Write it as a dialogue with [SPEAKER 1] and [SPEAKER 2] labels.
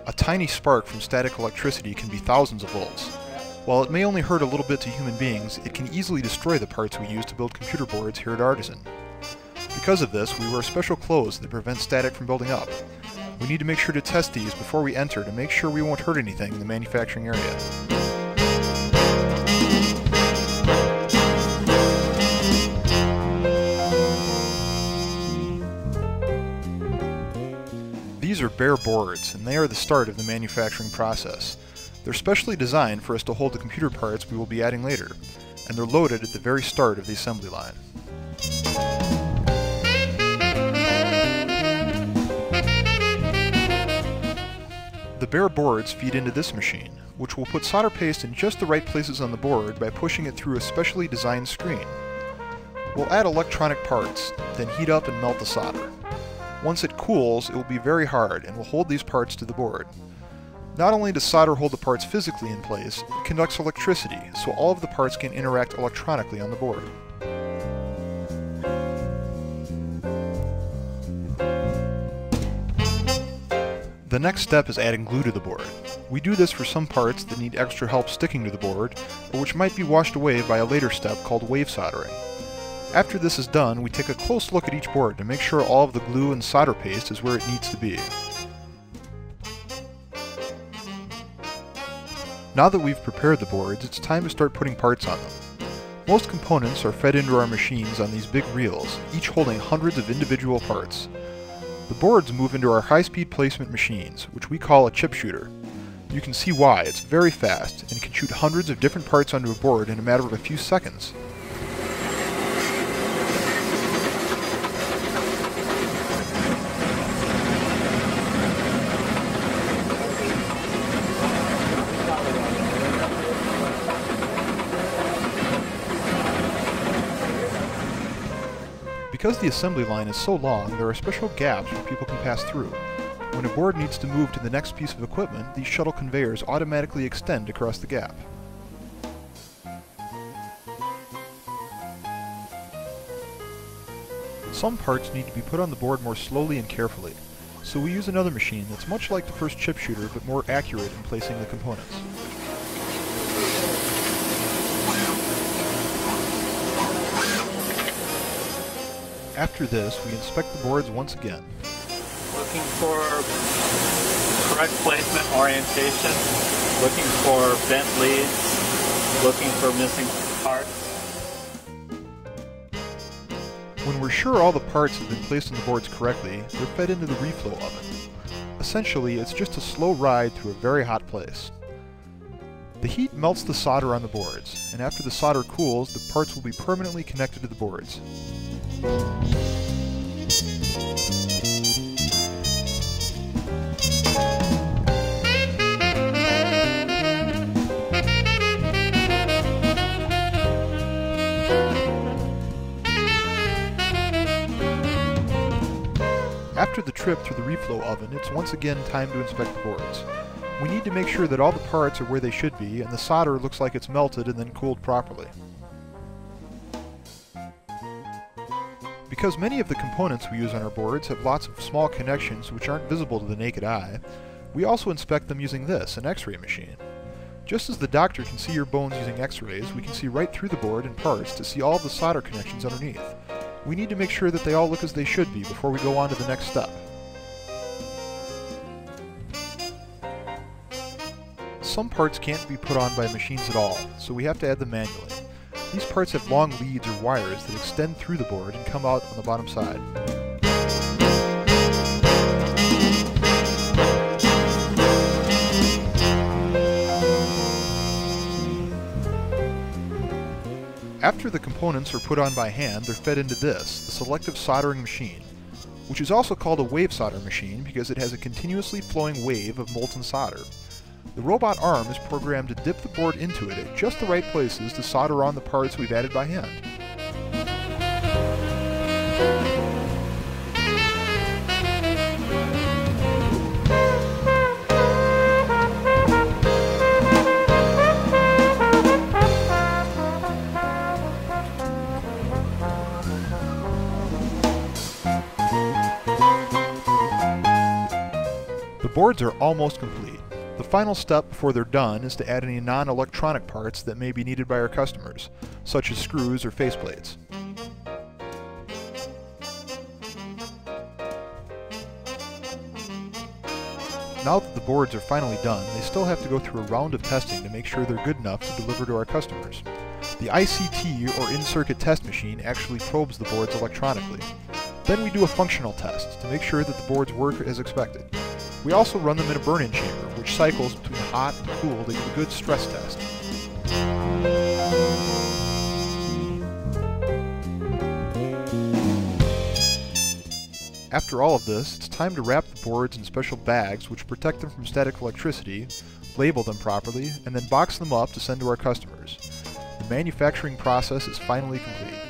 [SPEAKER 1] A tiny spark from static electricity can be thousands of volts. While it may only hurt a little bit to human beings, it can easily destroy the parts we use to build computer boards here at Artesyn. Because of this, we wear special clothes that prevent static from building up. We need to make sure to test these before we enter to make sure we won't hurt anything in the manufacturing area. These are bare boards, and they are the start of the manufacturing process. They're specially designed for us to hold the computer parts we will be adding later, and they're loaded at the very start of the assembly line. The bare boards feed into this machine, which will put solder paste in just the right places on the board by pushing it through a specially designed screen. We'll add electronic parts, then heat up and melt the solder. Once it cools, it will be very hard and will hold these parts to the board. Not only does solder hold the parts physically in place, it conducts electricity, so all of the parts can interact electronically on the board. The next step is adding glue to the board. We do this for some parts that need extra help sticking to the board, or which might be washed away by a later step called wave soldering. After this is done, we take a close look at each board to make sure all of the glue and solder paste is where it needs to be. Now that we've prepared the boards, it's time to start putting parts on them. Most components are fed into our machines on these big reels, each holding hundreds of individual parts. The boards move into our high-speed placement machines, which we call a chip shooter. You can see why. It's very fast and can shoot hundreds of different parts onto a board in a matter of a few seconds. Because the assembly line is so long, there are special gaps where people can pass through. When a board needs to move to the next piece of equipment, these shuttle conveyors automatically extend across the gap. Some parts need to be put on the board more slowly and carefully, so we use another machine that's much like the first chip shooter but more accurate in placing the components. After this, we inspect the boards once again.
[SPEAKER 2] Looking for correct placement orientation, looking for bent leads, looking for missing parts.
[SPEAKER 1] When we're sure all the parts have been placed on the boards correctly, they're fed into the reflow oven. Essentially, it's just a slow ride through a very hot place. The heat melts the solder on the boards, and after the solder cools, the parts will be permanently connected to the boards. After the trip through the reflow oven, it's once again time to inspect the boards. We need to make sure that all the parts are where they should be, and the solder looks like it's melted and then cooled properly. Because many of the components we use on our boards have lots of small connections which aren't visible to the naked eye, we also inspect them using this, an X-ray machine. Just as the doctor can see your bones using X-rays, we can see right through the board and parts to see all of the solder connections underneath. We need to make sure that they all look as they should be before we go on to the next step. Some parts can't be put on by machines at all, so we have to add them manually. These parts have long leads or wires that extend through the board and come out on the bottom side. After the components are put on by hand, they're fed into this, the Selective soldering machine, which is also called a wave solder machine because it has a continuously flowing wave of molten solder. The robot arm is programmed to dip the board into it at just the right places to solder on the parts we've added by hand. The boards are almost complete. The final step before they're done is to add any non-electronic parts that may be needed by our customers, such as screws or faceplates. Now that the boards are finally done, they still have to go through a round of testing to make sure they're good enough to deliver to our customers. The ICT, or in-circuit test machine, actually probes the boards electronically. Then we do a functional test to make sure that the boards work as expected. We also run them in a burn-in chamber, which cycles between hot and cool to give a good stress test. After all of this, it's time to wrap the boards in special bags which protect them from static electricity, label them properly, and then box them up to send to our customers. The manufacturing process is finally complete.